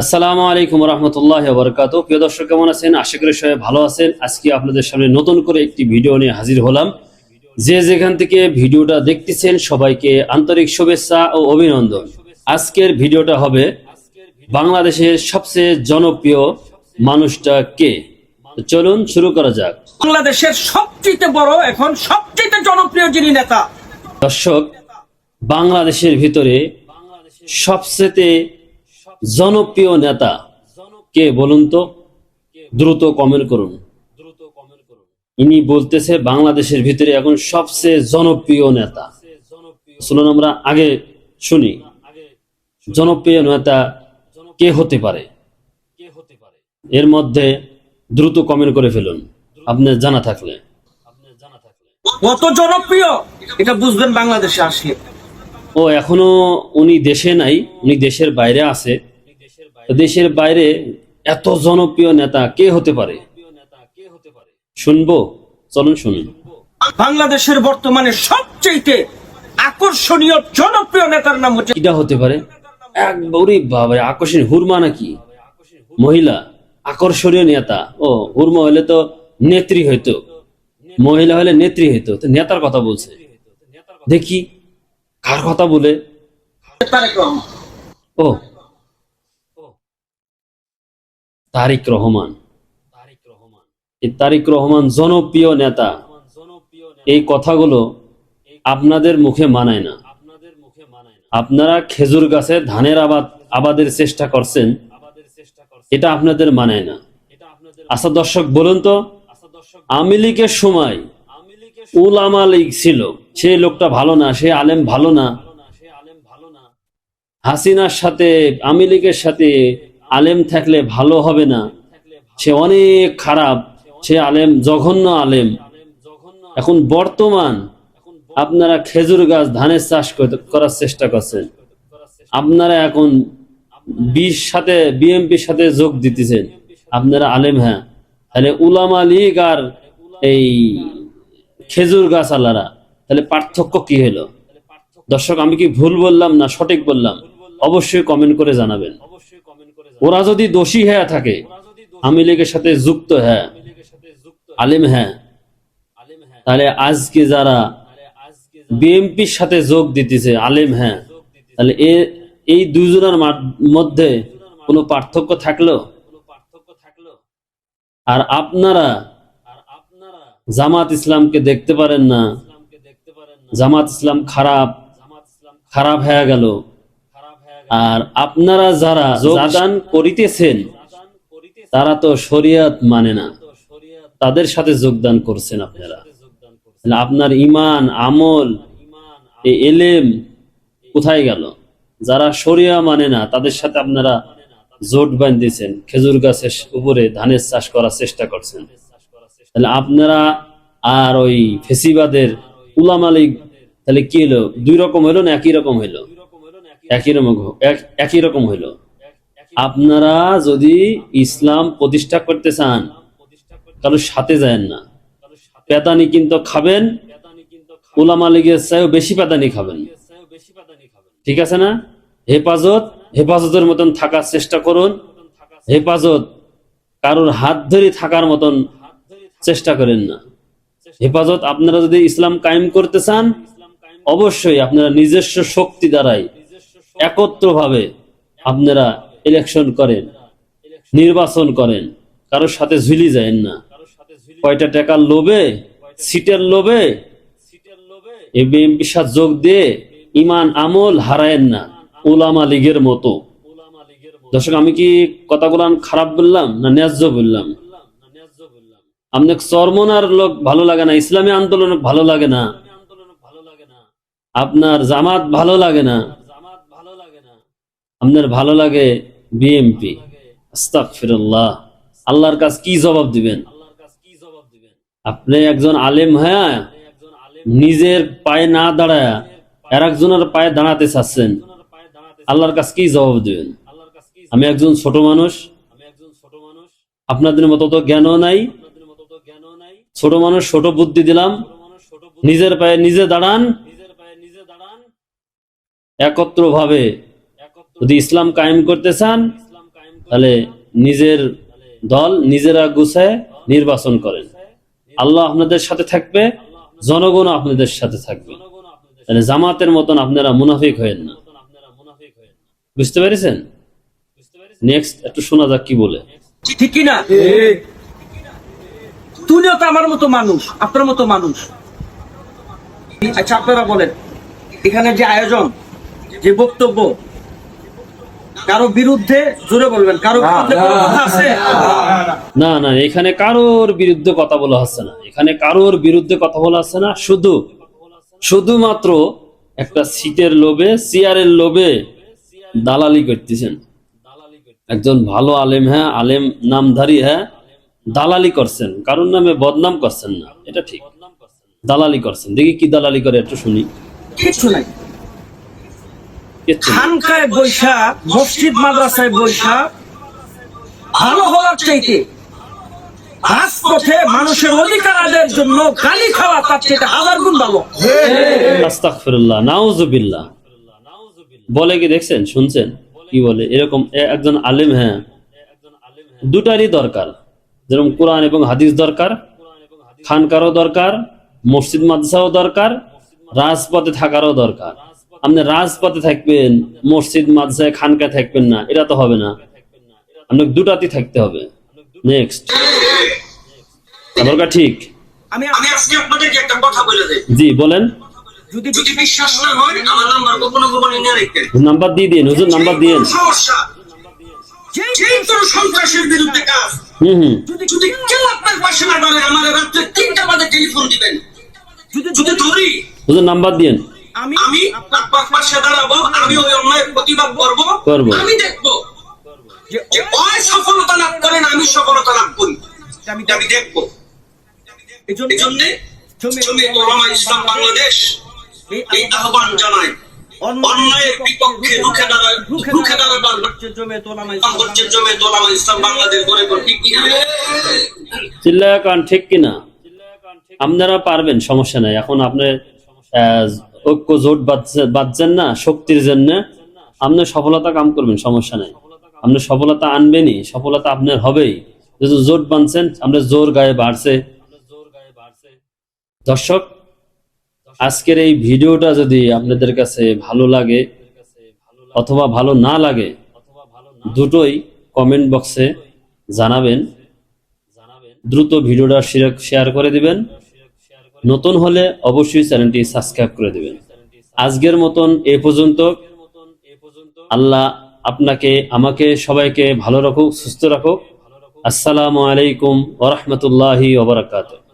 আসসালামু আলাইকুম রহমতুল্লাহ বরকাত। প্রিয় দর্শক, কেমন আছেন? আশা করি সবাই ভালো আছেন। আজকে আপনাদের সামনে নতুন করে একটি ভিডিও নিয়ে হাজির হলাম। যে যেখান থেকে ভিডিওটা দেখতেছেন সবাইকে আন্তরিক শুভেচ্ছা ও অভিনন্দন। আজকের ভিডিওটা হবে বাংলাদেশের সবচেয়ে জনপ্রিয় মানুষটা কে। তো চলুন শুরু করা যাক। বাংলাদেশের সবচেয়ে বড় এখন সবচেয়ে জনপ্রিয় যিনি নেতা। দর্শক, বাংলাদেশের ভিতরে সবচেয়ে জনপ্রিয় নেতা কে বলুন তো? দ্রুত কমেন্ট করুন। ইনি বলতেছে বাংলাদেশের ভিতরে এখন সবচেয়ে জনপ্রিয় নেতা। চলুন আমরা আগে শুনি জনপ্রিয় নেতা কে হতে পারে। এর মধ্যে দ্রুত কমেন্ট করে ফেলুন আপনার জানা থাকলে। কত জনপ্রিয় এটা বুঝবেন বাংলাদেশে আসলে। ও এখনো উনি দেশে নাই, উনি দেশের বাইরে আছে। দেশের বাইরে এত জনপ্রিয় নেতা কে হতে পারে শুনবো? চলুন শুনুন। বাংলাদেশের বর্তমানে সবচেয়ে আকর্ষণীয় জনপ্রিয় নেতার নাম হচ্ছে কিটা হতে পারে? একবারে বাবা, আকর্ষণীয় হুরমা নাকি? মহিলা আকর্ষণীয় নেতা? ও, হুরমা হলে তো নেত্রী হইতো, মহিলা হলে নেত্রী হইতো। তো নেতার কথা বলছে, দেখি কার কথা বলে। তারেক রহমান। ও, তারেক রহমান। এই তারেক রহমান জনপ্রিয় নেতা, এই কথাগুলো আপনাদের মুখে মানায় না। আপনারা খেজুর গাছে ধানের আবাদের চেষ্টা করছেন, এটা আপনাদের মানায় না। আচ্ছা দর্শক, বলুন তো, আওয়ামী লীগের সময় উলামা লীগ ছিল, সে লোকটা ভালো না, সে আলেম ভালো না। হাসিনার সাথে আওয়ামী লীগের সাথে আলেম থাকলে ভালো হবে না, সে অনেক খারাপ, সে আলেম জঘন্য আলেম। এখন বর্তমান আপনারা খেজুর গাছ ধানের চাষ করার চেষ্টা করছেন। আপনারা এখন বিএনপির সাথে যোগ দিতেছেন। আপনারা আলেম, হ্যাঁ, তাহলে উলামা লীগ আর এই খেজুর গাছ আলারা, তাহলে পার্থক্য কি হলো? দর্শক, আমি কি ভুল বললাম না সঠিক বললাম? অবশ্যই কমেন্ট করে জানাবেন। ওরা যদি দোষী হয়ে থাকে, আওয়ামী লীগের সাথে যুক্ত, হ্যাঁ, আলেম, হ্যাঁ, তাহলে আজকে যারা বিএনপির সাথে যোগ দিতেছে আলেম, হ্যাঁ, তাহলে এই দুইজনের মধ্যে কোনো পার্থক্য থাকলো? আর আপনারা জামাত ইসলামকে দেখতে পারেন না, জামাত ইসলাম খারাপ খারাপ হয়ে গেল। আর আপনারা যারা যোগদান করিতেছেন তারা তো শরিয়ত মানে না, তাদের সাথে যোগদান করছেন আপনারা। আপনার ইমান আমল এই এলেম কোথায় গেল? যারা শরিয়া মানে না তাদের সাথে আপনারা জোট বাঁধতেছেন, খেজুর গাছের উপরে ধানের চাষ করার চেষ্টা করছেন। তাহলে আপনারা আর ওই ফেসিবাদের উলামা লীগ তাহলে কি হলো? দুই রকম হইলো না একই রকম হইলো? একই রকম হইলো। আপনারা যদি ইসলাম প্রতিষ্ঠা করতে চান, কারোর সাথে যায় না। পেদানি কিন্তু খাবেন, উলামা লীগের চাইও বেশি পেদানি খাবেন, ঠিক আছে না? হেফাজতের মতন থাকার চেষ্টা করুন। হেফাজত কারোর হাত ধরে থাকার মতন চেষ্টা করেন না। হেফাজত আপনারা যদি ইসলাম কায়েম করতে চান, অবশ্যই আপনারা নিজস্ব শক্তি দ্বারাই একত্রভাবে আপনারা ইলেকশন করেন, নির্বাচন করেন, কারোর সাথে ঝুলি যায় না। কয়টা টাকার লোভে, সিটের লোভে বিএনপির সাথে যোগ দিয়ে ইমান আমল হারায়েন না উলামা লীগের মতো। দর্শক, আমি কি কথাগুলো খারাপ বললাম না ন্যায্য বললাম? আপনার চরমনার লোক ভালো লাগে না, ইসলামী আন্দোলন ভালো লাগে না, আপনার জামাত ভালো লাগে না, আপনার ভালো লাগে বিএনপি। আস্তাগফিরুল্লাহ, আল্লাহর কাছে কি জবাব দিবেন? আপনি একজন আলেম, হ্যাঁ, নিজের পায়ে না দাঁড়ায় আর একজনের পায়ে দাঁড়াতে চাচ্ছেন, আল্লাহর কাছে কি জবাব দিবেন? আমি একজন ছোট মানুষ, আপনাদের মতো তো জ্ঞানও নাই। ছোট মানুষ, ছোট বুদ্ধি দিলাম, নিজের পায়ে নিজে দাঁড়ান। একত্র ভাবে যদি ইসলাম কায়েম করতে চান, তাহলে নিজের দল নিজেরা গুছায় নির্বাচন করেন। আল্লাহ আপনাদের সাথে থাকবে, জনগণ আপনাদের সাথে থাকবে। তাহলে জামাতের মতন আপনারা মুনাফিক হয়েন না। বুঝতে পেরেছেন? নেক্সট একটু শোনা যাক কি বলে। ঠিক কি না? তুমিও তো আমার মতো মানুষ, আপনার মতো মানুষ। আচ্ছা আপনারা বলেন, এখানে যে আয়োজন, যে বক্তব্য, কারো বিরুদ্ধে জোরে বলবেন, কারো বিরুদ্ধে কোনো কথা আছে? না না, এখানে কারোর বিরুদ্ধে কথা বলা হচ্ছে না। এখানে কারোর বিরুদ্ধে কথা বলা হচ্ছে না। শুধুমাত্র একটা সিটের লোভে, চেয়ারের লোভে দালালি করতেছেন। একজন ভালো আলেম, হ্যাঁ আলেম নামধারী, হ্যাঁ দালালি করছেন, কারোর নামে বদনাম করছেন না, এটা ঠিক। দালালি করছেন। দেখি কি দালালি করে একটু শুনি। কিচ্ছু নাই। কিচ্ছু না। খানকায় বৈশা, মসজিদ মাদ্রাসায় বৈশা ভালো হওয়ার চাইতে রাজপথে মানুষের অধিকার আদায়ের জন্য গালি খাওয়া তার চাইতে হাজার গুণ ভালো। আস্তাগফিরুল্লাহ, নাউজুবিল্লাহ বলে কি দেখছেন, শুনছেন কি বলে? এরকম একজন আলেম, হ্যাঁ দুটারই দরকার। যেরকম কোরআন এবং হাদিস দরকার, খানকারও দরকার, মসজিদ মাদ্রাসাও দরকার, রাজপথে থাকারও দরকার। আপনি রাজপথে থাকবেন, মসজিদ মাদ্রাসায় খানকায় থাকবেন না, এটা তো হবে না। আপনাকে দুটাতেই থাকতে হবে। নেক্সট দরকার, ঠিক? আমি আজকে আপনাদেরকে একটা কথা বলে দেই, জি বলেন। যদি বিশ্বাস না হয় আমার নাম্বার কখনো গোপনে নিয়ে রাখবেন। নাম্বার দিয়ে দিন হুজুর, নাম্বার দিয়েন। সমস্যা যেই তোর সন্ত্রাসের বিরুদ্ধে কাজ, যদি কেউ আপনার পাশে না দাঁড়ায়, আমার রাত্রে 3টা বাজে টেলিফোন দিবেন। যদি ধরি হুজুর নাম্বার দিয়েন। আমি আপনার পাশে দাঁড়াবো, আমি ওই অন্যায়ের প্রতিবাদ করব। আমি দেখবো যে ওই সফলতা লাভ করেন, আমি সফলতা লাভ করি, আমি দেখবো। এই জন্য জমিয়ত উলামা ইসলাম বাংলাদেশ এই আহ্বান জানায়, অন্যায়ের বিপক্ষে রুখে দাঁড়াবার জমিয়ত উলামা ইসলাম বাংলাদেশ গড়ে তোলে। ঠিক কিনা? চিল্লায়া কান ঠিক কিনা? আপনারা পারবেন, সমস্যা নাই। এখন আপনি ঐক্য জোট বাঁধছেন না শক্তির জন্য, আপনি সফলতা কাম করবেন, সমস্যা নাই। আপনি সফলতা আনবেনই, সফলতা আপনার হবেই। যেহেতু জোট বাঁধছেন, আমরা জোর গায়ে বাড়ছে। দর্শক, আজকের এই ভিডিওটা যদি আপনাদের কাছে ভালো লাগে অথবা ভালো না লাগে, দুটোই কমেন্ট বক্সে জানাবেন। দ্রুত ভিডিওটা শেয়ার করে দিবেন। নতুন হলে অবশ্যই চ্যানেলটি সাবস্ক্রাইব করে দিবেন। আজকের মতন এ পর্যন্ত। আল্লাহ আপনাকে, আমাকে, সবাইকে ভালো রাখুক, সুস্থ রাখুক। আসসালামু আলাইকুম ওয়া রাহমাতুল্লাহি ওয়া বারাকাতুহু।